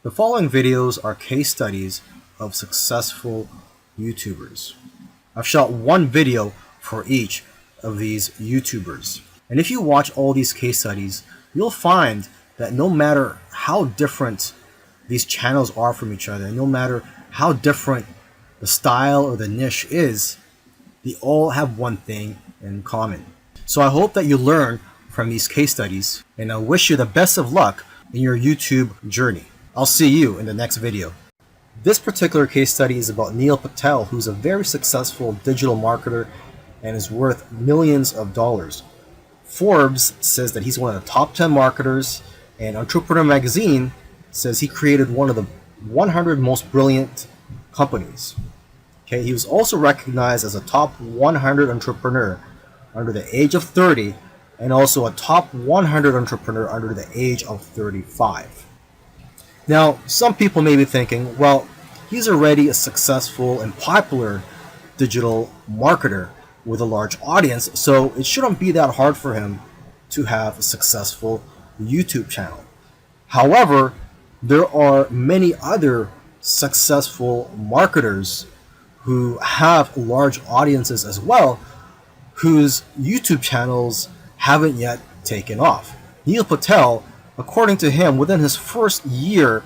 The following videos are case studies of successful YouTubers. I've shot one video for each of these YouTubers. And if you watch all these case studies, you'll find that no matter how different these channels are from each other, no matter how different the style or the niche is, they all have one thing in common. So I hope that you learn from these case studies, and I wish you the best of luck in your YouTube journey. I'll see you in the next video. This particular case study is about Neil Patel, who's a very successful digital marketer and is worth millions of dollars. Forbes says that he's one of the top 10 marketers, and Entrepreneur Magazine says he created one of the 100 most brilliant companies. Okay, he was also recognized as a top 100 entrepreneur under the age of 30 and also a top 100 entrepreneur under the age of 35. Now, some people may be thinking, well, he's already a successful and popular digital marketer with a large audience, so it shouldn't be that hard for him to have a successful YouTube channel. However, there are many other successful marketers who have large audiences as well, whose YouTube channels haven't yet taken off. Neil Patel, according to him, within his first year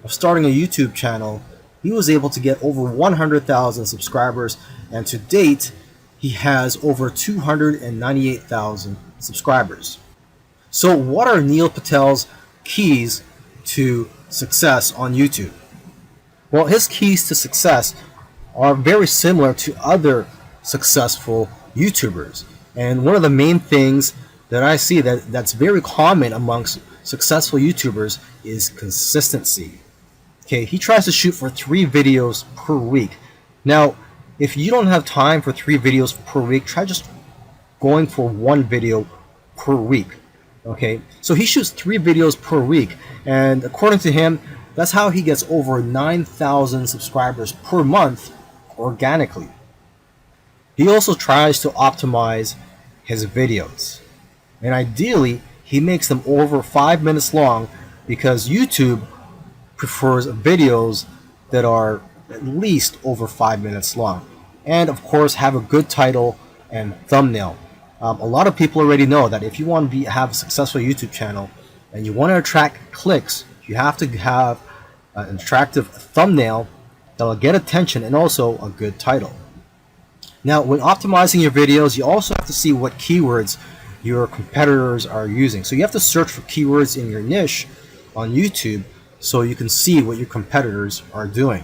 of starting a YouTube channel, he was able to get over 100,000 subscribers, and to date, he has over 298,000 subscribers. So what are Neil Patel's keys to success on YouTube? Well, his keys to success are very similar to other successful YouTubers. And one of the main things that I see that's very common amongst successful YouTubers is consistency. Okay, he tries to shoot for 3 videos per week. Now, if you don't have time for 3 videos per week, try just going for 1 video per week. Okay, so he shoots 3 videos per week, and according to him, that's how he gets over 9,000 subscribers per month organically. He also tries to optimize his videos, and ideally he makes them over 5 minutes long because YouTube prefers videos that are at least over 5 minutes long, and of course have a good title and thumbnail. A lot of people already know that if you want to have a successful YouTube channel and you want to attract clicks, you have to have an attractive thumbnail that'll get attention and also a good title. Now, when optimizing your videos, you also have to see what keywords your competitors are using. So you have to search for keywords in your niche on YouTube so you can see what your competitors are doing.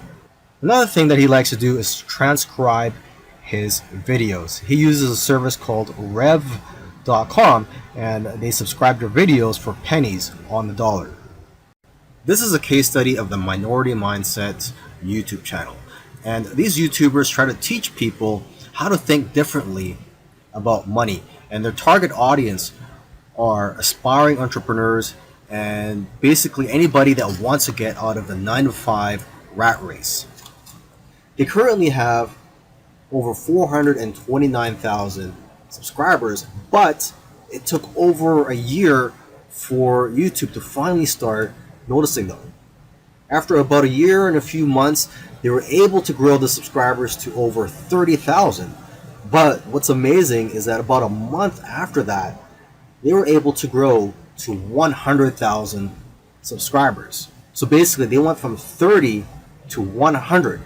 Another thing that he likes to do is transcribe his videos. He uses a service called rev.com, and they subscribe to videos for pennies on the dollar. This is a case study of the Minority Mindset YouTube channel. And these YouTubers try to teach people how to think differently about money. And their target audience are aspiring entrepreneurs and basically anybody that wants to get out of the 9-to-5 rat race. They currently have over 429,000 subscribers, but it took over a year for YouTube to finally start noticing them. After about a year and a few months, they were able to grow the subscribers to over 30,000. But what's amazing is that about a month after that, they were able to grow to 100,000 subscribers. So basically, they went from 30 to 100.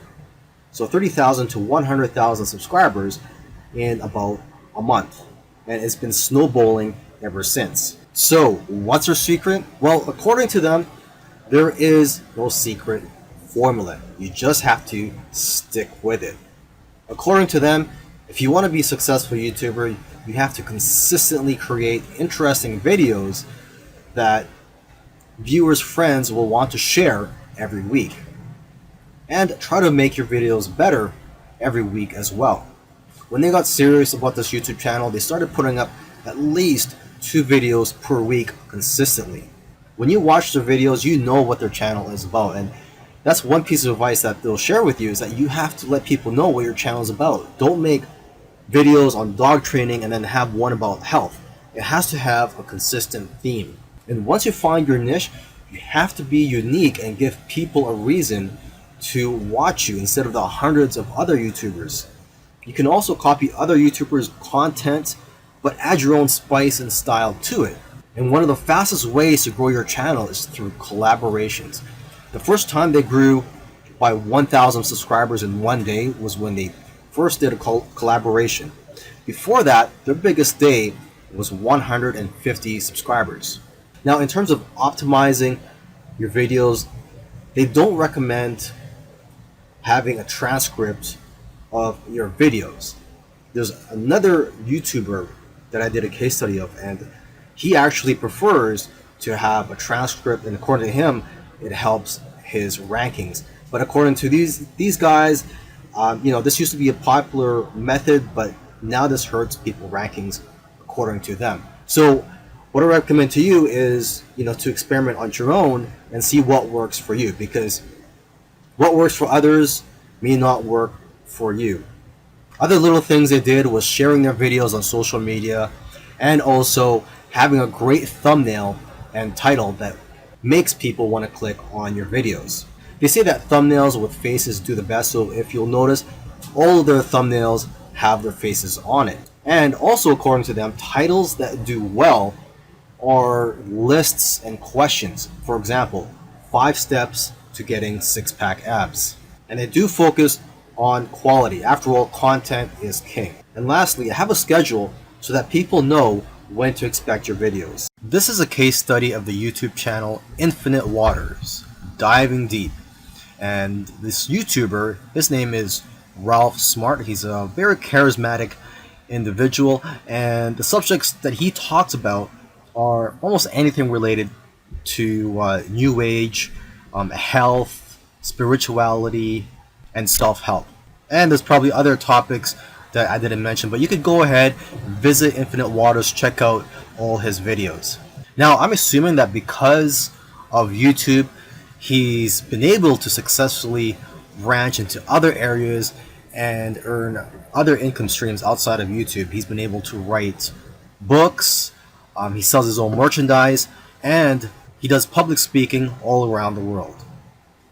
So 30,000 to 100,000 subscribers in about a month. And it's been snowballing ever since. So what's their secret? Well, according to them, there is no secret formula. You just have to stick with it. According to them, if you want to be a successful YouTuber, you have to consistently create interesting videos that viewers' friends will want to share every week. And try to make your videos better every week as well. When they got serious about this YouTube channel, they started putting up at least 2 videos per week consistently. When you watch their videos, you know what their channel is about, and that's one piece of advice that they'll share with you, is that you have to let people know what your channel is about. Don't make videos on dog training and then have one about health. It has to have a consistent theme. And once you find your niche, You have to be unique and give people a reason to watch you instead of the hundreds of other YouTubers. You can also copy other YouTubers' content, but add your own spice and style to it. And one of the fastest ways to grow your channel is through collaborations. The first time they grew by 1,000 subscribers in one day was when they first did a collaboration. Before that, their biggest day was 150 subscribers. Now, in terms of optimizing your videos, they don't recommend having a transcript of your videos. There's another YouTuber that I did a case study of, and he actually prefers to have a transcript, and according to him, it helps his rankings. But according to these guys, this used to be a popular method, but now this hurts people rankings according to them. So what I recommend to you is, to experiment on your own and see what works for you, because what works for others may not work for you. Other little things they did was sharing their videos on social media, and also having a great thumbnail and title that makes people want to click on your videos. They say that thumbnails with faces do the best, so if you'll notice, all of their thumbnails have their faces on it. And also, according to them, titles that do well are lists and questions. For example, 5 steps to getting 6-pack abs. And they do focus on quality. After all, content is king. And lastly, have a schedule so that people know when to expect your videos. This is a case study of the YouTube channel Infinite Waters, diving deep. And this YouTuber, his name is Ralph Smart. He's a very charismatic individual, and the subjects that he talks about are almost anything related to New Age, health, spirituality, and self-help. And there's probably other topics that I didn't mention, but you could go ahead, visit Infinite Waters, check out all his videos. Now, I'm assuming that because of YouTube, he's been able to successfully branch into other areas and earn other income streams outside of YouTube. He's been able to write books, he sells his own merchandise, and he does public speaking all around the world.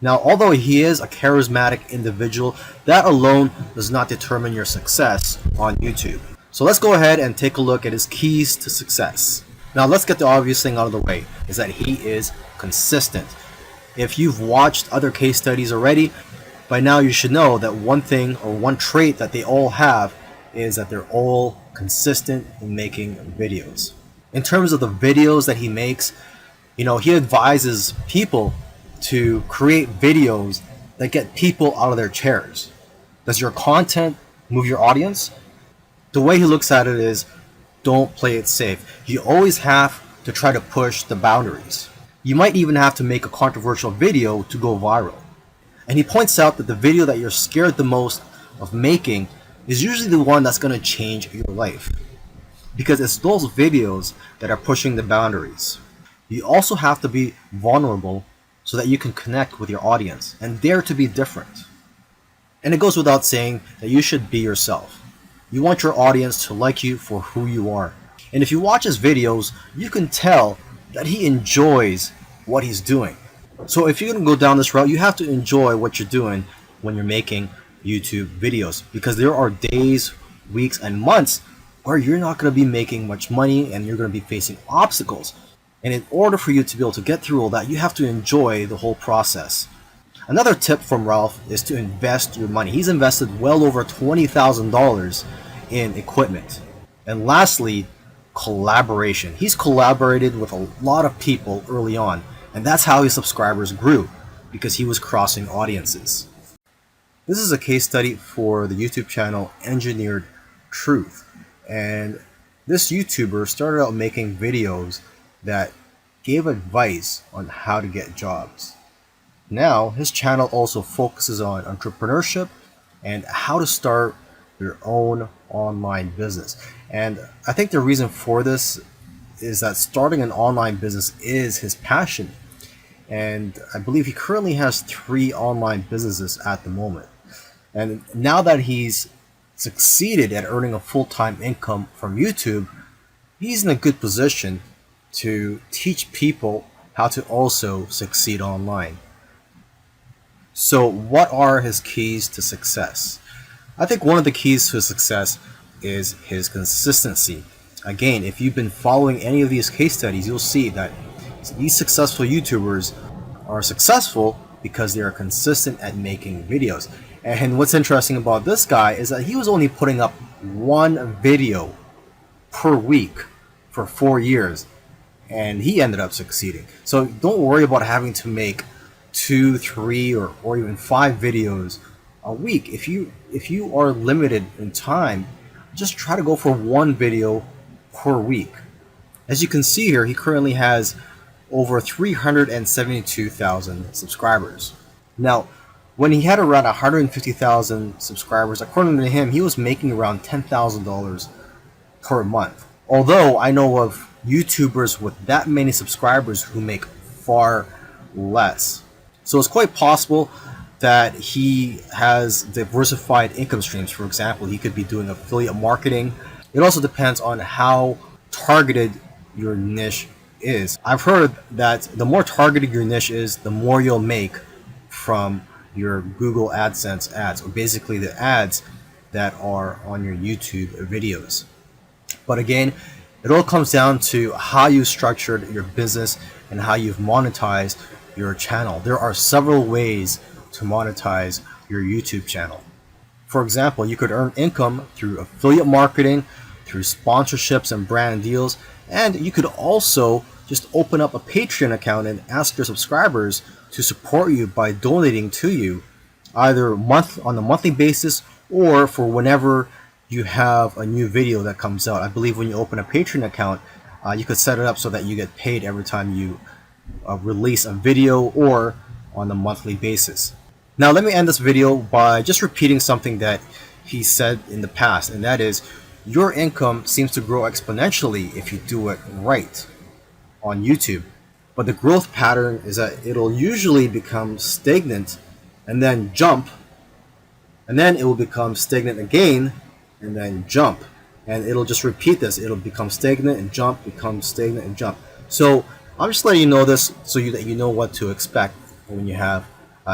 Now, although he is a charismatic individual, that alone does not determine your success on YouTube. So let's go ahead and take a look at his keys to success. Now, let's get the obvious thing out of the way, is that he is consistent. If you've watched other case studies already, by now you should know that one thing or one trait that they all have is that they're all consistent in making videos. In terms of the videos that he makes, he advises people to create videos that get people out of their chairs. Does your content move your audience? The way he looks at it is, don't play it safe. You always have to try to push the boundaries. You might even have to make a controversial video to go viral. And he points out that the video that you're scared the most of making is usually the one that's going to change your life, because it's those videos that are pushing the boundaries. You also have to be vulnerable so that you can connect with your audience and dare to be different. And it goes without saying that you should be yourself. You want your audience to like you for who you are. And if you watch his videos, you can tell that he enjoys what he's doing. So if you're going to go down this route, you have to enjoy what you're doing when you're making YouTube videos, because there are days, weeks, and months where you're not going to be making much money and you're going to be facing obstacles. And in order for you to be able to get through all that, you have to enjoy the whole process. Another tip from Ralph is to invest your money. He's invested well over $20,000 in equipment. And lastly, collaboration. He's collaborated with a lot of people early on, and that's how his subscribers grew, because he was crossing audiences. This is a case study for the YouTube channel Engineered Truth. And this YouTuber started out making videos that gave advice on how to get jobs. Now, his channel also focuses on entrepreneurship and how to start your own online business. And I think the reason for this is that starting an online business is his passion. And I believe he currently has 3 online businesses at the moment. And now that he's succeeded at earning a full-time income from YouTube, he's in a good position to teach people how to also succeed online. So what are his keys to success? I think one of the keys to success is his consistency. Again, if you've been following any of these case studies, you'll see that these successful YouTubers are successful because they are consistent at making videos. And what's interesting about this guy is that he was only putting up one video per week for 4 years, and he ended up succeeding. So don't worry about having to make 2, 3, or even 5 videos a week. If you are limited in time, just try to go for one video per week. As you can see here, he currently has over 372,000 subscribers. Now, when he had around 150,000 subscribers, according to him, he was making around $10,000 per month. Although I know of YouTubers with that many subscribers who make far less. So it's quite possible that he has diversified income streams. For example, he could be doing affiliate marketing. It also depends on how targeted your niche is. I've heard that the more targeted your niche is, the more you'll make from your Google AdSense ads, or basically the ads that are on your YouTube videos. But again, it all comes down to how you structured your business and how you've monetized your channel. There are several ways to monetize your YouTube channel. For example, you could earn income through affiliate marketing, through sponsorships and brand deals, and you could also just open up a Patreon account and ask your subscribers to support you by donating to you, either on a monthly basis or for whenever you have a new video that comes out. I believe when you open a Patreon account, you could set it up so that you get paid every time you release a video, or on a monthly basis. Now let me end this video by just repeating something that he said in the past, and that is, your income seems to grow exponentially if you do it right on YouTube. But the growth pattern is that it'll usually become stagnant and then jump, and then it will become stagnant again and then jump, and it'll just repeat this. It'll become stagnant and jump, become stagnant and jump. So I'm just letting you know this so that you know what to expect when you have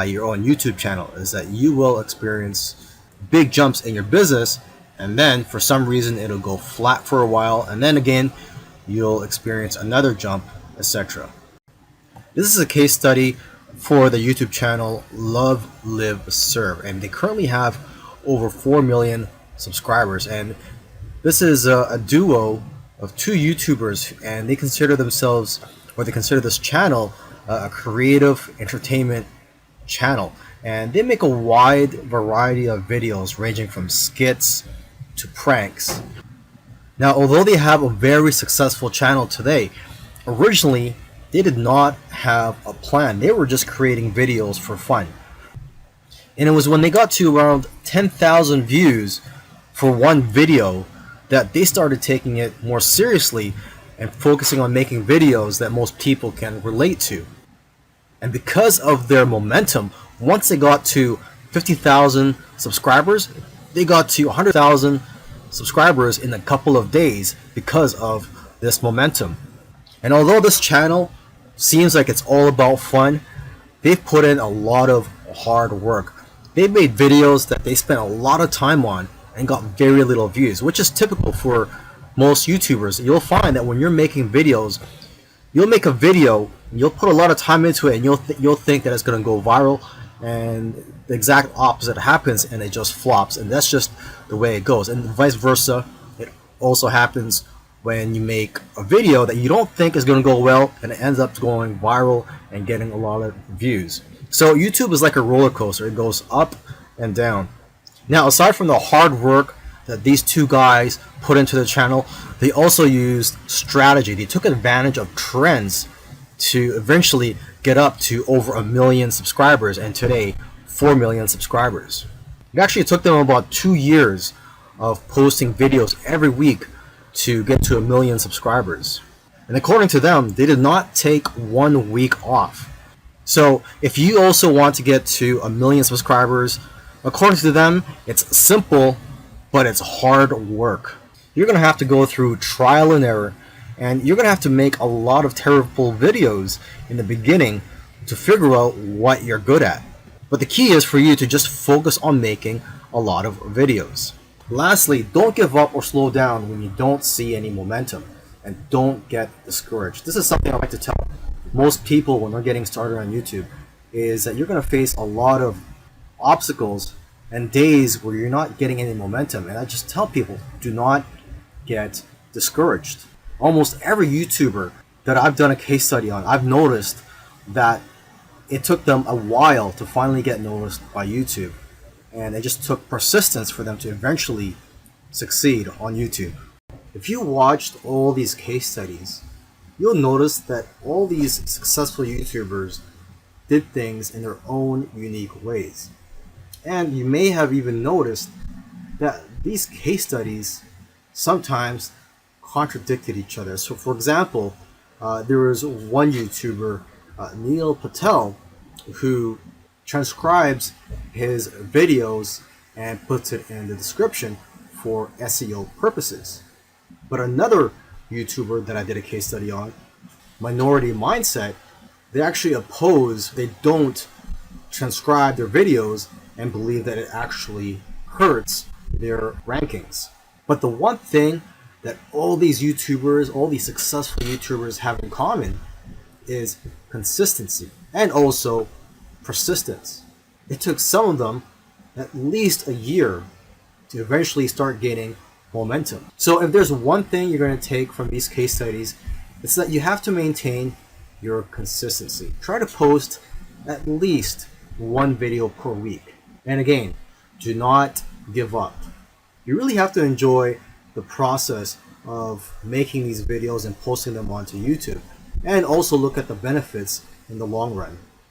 your own YouTube channel, is that you will experience big jumps in your business, and then for some reason it'll go flat for a while, and then again you'll experience another jump, etc. This is a case study for the YouTube channel Love, Live, Serve, and they currently have over 4 million subscribers. And this is a duo of 2 YouTubers, and they consider themselves, or they consider this channel, a creative entertainment channel. And they make a wide variety of videos ranging from skits to pranks. Now, although they have a very successful channel today, originally they did not have a plan. They were just creating videos for fun. And it was when they got to around 10,000 views for one video that they started taking it more seriously and focusing on making videos that most people can relate to. And because of their momentum, once they got to 50,000 subscribers, they got to 100,000 subscribers in a couple of days because of this momentum. And although this channel seems like it's all about fun, they've put in a lot of hard work. They've made videos that they spent a lot of time on and got very little views, which is typical for most YouTubers. You'll find that when you're making videos, you'll make a video, you'll put a lot of time into it, and you'll think that it's going to go viral, and the exact opposite happens, and it just flops. And that's just the way it goes. And vice versa, it also happens when you make a video that you don't think is going to go well, and it ends up going viral and getting a lot of views. So YouTube is like a roller coaster. It goes up and down. Now, aside from the hard work that these 2 guys put into the channel, they also used strategy. They took advantage of trends to eventually get up to over 1 million subscribers, and today 4 million subscribers. It actually took them about 2 years of posting videos every week to get to 1 million subscribers. And according to them, they did not take 1 week off. So if you also want to get to 1 million subscribers, according to them, it's simple, but it's hard work. You're going to have to go through trial and error. And you're going to have to make a lot of terrible videos in the beginning to figure out what you're good at. But the key is for you to just focus on making a lot of videos. Lastly, don't give up or slow down when you don't see any momentum, and don't get discouraged. This is something I like to tell most people when they're getting started on YouTube, is that you're going to face a lot of obstacles and days where you're not getting any momentum. And I just tell people, do not get discouraged. Almost every YouTuber that I've done a case study on, I've noticed that it took them a while to finally get noticed by YouTube. And it just took persistence for them to eventually succeed on YouTube. If you watched all these case studies, you'll notice that all these successful YouTubers did things in their own unique ways. And you may have even noticed that these case studies sometimes contradicted each other. So for example, there was one YouTuber, Neil Patel, who transcribes his videos and puts it in the description for SEO purposes. But another YouTuber that I did a case study on, Minority Mindset, they actually oppose, they don't transcribe their videos and believe that it actually hurts their rankings. But the one thing that all these YouTubers, all these successful YouTubers have in common is consistency and also persistence. It took some of them at least a year to eventually start gaining momentum. So if there's one thing you're going to take from these case studies, it's that you have to maintain your consistency. Try to post at least one video per week. And again, do not give up. You really have to enjoy the process of making these videos and posting them onto YouTube, and also look at the benefits in the long run.